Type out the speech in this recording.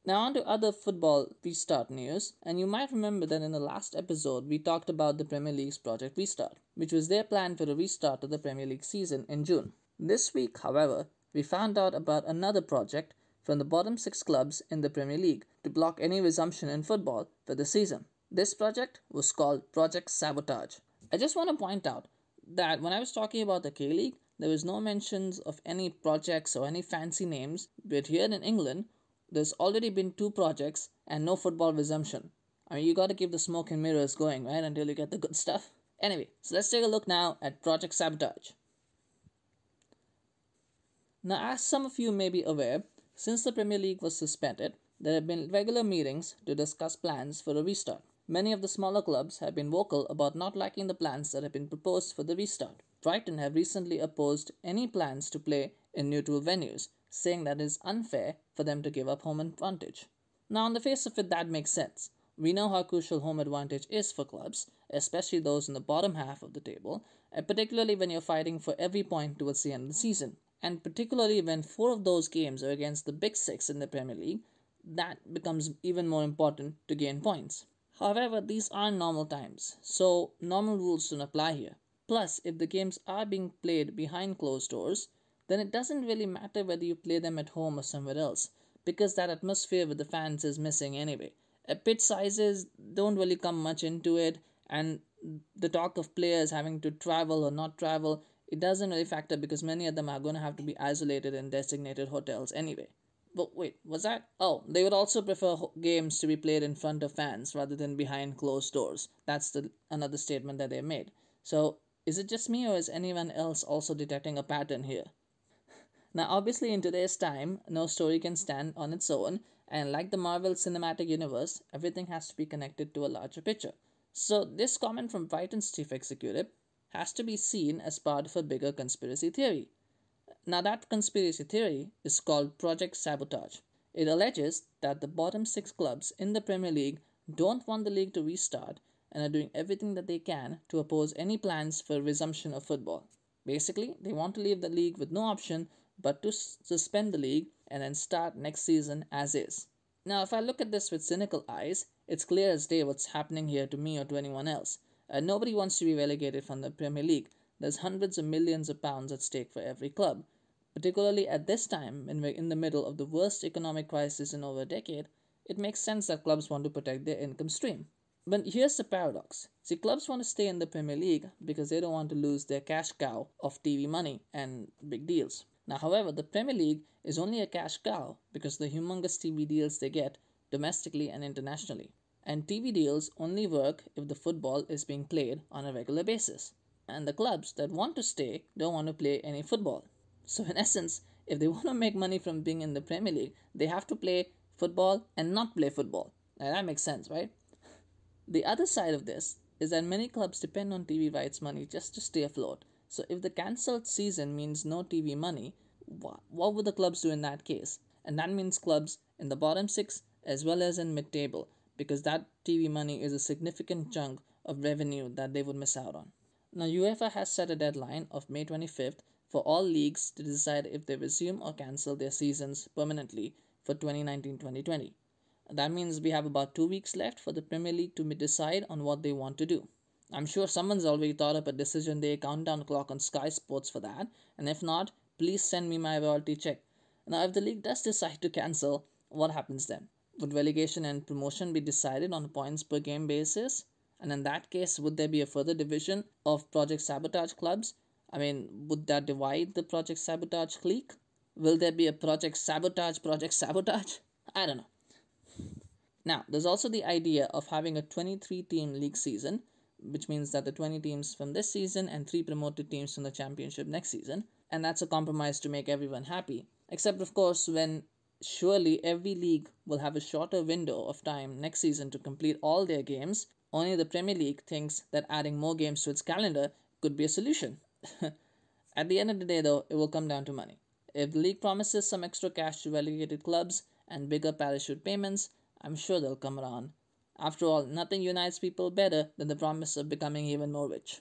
Now, on to other football restart news, and you might remember that in the last episode we talked about the Premier League's Project Restart, which was their plan for a restart of the Premier League season in June. This week, however, we found out about another project from the bottom 6 clubs in the Premier League to block any resumption in football for the season. This project was called Project Sabotage. I just want to point out that when I was talking about the K-League, there was no mentions of any projects or any fancy names, but here in England, there's already been 2 projects and no football resumption. I mean, you gotta keep the smoke and mirrors going, right, until you get the good stuff. Anyway, so let's take a look now at Project Sabotage. Now, as some of you may be aware, since the Premier League was suspended, there have been regular meetings to discuss plans for a restart. Many of the smaller clubs have been vocal about not liking the plans that have been proposed for the restart. Brighton have recently opposed any plans to play in neutral venues, saying that it is unfair for them to give up home advantage. Now, on the face of it, that makes sense. We know how crucial home advantage is for clubs, especially those in the bottom half of the table, and particularly when you're fighting for every point towards the end of the season. And particularly when 4 of those games are against the big 6 in the Premier League, that becomes even more important to gain points. However, these are normal times, so normal rules don't apply here. Plus, if the games are being played behind closed doors, then it doesn't really matter whether you play them at home or somewhere else, because that atmosphere with the fans is missing anyway. Pitch sizes don't really come much into it, and the talk of players having to travel or not travel, it doesn't really factor because many of them are going to have to be isolated in designated hotels anyway. But wait, was that? Oh, they would also prefer games to be played in front of fans rather than behind closed doors. That's another statement that they made. So, is it just me or is anyone else also detecting a pattern here? Now, obviously, in today's time, no story can stand on its own, and like the Marvel Cinematic Universe, everything has to be connected to a larger picture. So, this comment from Brighton's chief executive has to be seen as part of a bigger conspiracy theory. Now, that conspiracy theory is called Project Sabotage. It alleges that the bottom 6 clubs in the Premier League don't want the league to restart and are doing everything that they can to oppose any plans for resumption of football. Basically, they want to leave the league with no option but to suspend the league and then start next season as is. Now, if I look at this with cynical eyes, it's clear as day what's happening here to me or to anyone else. Nobody wants to be relegated from the Premier League. There's hundreds of millions of pounds at stake for every club. Particularly at this time, when we're in the middle of the worst economic crisis in over a decade, it makes sense that clubs want to protect their income stream. But here's the paradox. See, clubs want to stay in the Premier League because they don't want to lose their cash cow of TV money and big deals. Now, however, the Premier League is only a cash cow because of the humongous TV deals they get domestically and internationally. And TV deals only work if the football is being played on a regular basis. And the clubs that want to stay don't want to play any football. So in essence, if they want to make money from being in the Premier League, they have to play football and not play football. Now that makes sense, right? The other side of this is that many clubs depend on TV rights money just to stay afloat. So if the cancelled season means no TV money, what would the clubs do in that case? And that means clubs in the bottom 6 as well as in mid-table, because that TV money is a significant chunk of revenue that they would miss out on. Now, UEFA has set a deadline of May 25th for all leagues to decide if they resume or cancel their seasons permanently for 2019-2020. That means we have about 2 weeks left for the Premier League to decide on what they want to do. I'm sure someone's already thought up a decision day countdown clock on Sky Sports for that, and if not, please send me my royalty check. Now, if the league does decide to cancel, what happens then? Would relegation and promotion be decided on a points per game basis? And in that case, would there be a further division of Project Sabotage clubs? I mean, would that divide the Project Sabotage clique? Will there be a Project Sabotage? I don't know. Now, there's also the idea of having a 23-team league season, which means that the 20 teams from this season and 3 promoted teams from the championship next season. And that's a compromise to make everyone happy. Except, of course, when surely every league will have a shorter window of time next season to complete all their games. Only the Premier League thinks that adding more games to its calendar could be a solution. At the end of the day, though, it will come down to money. If the league promises some extra cash to relegated clubs and bigger parachute payments, I'm sure they'll come around. After all, nothing unites people better than the promise of becoming even more rich.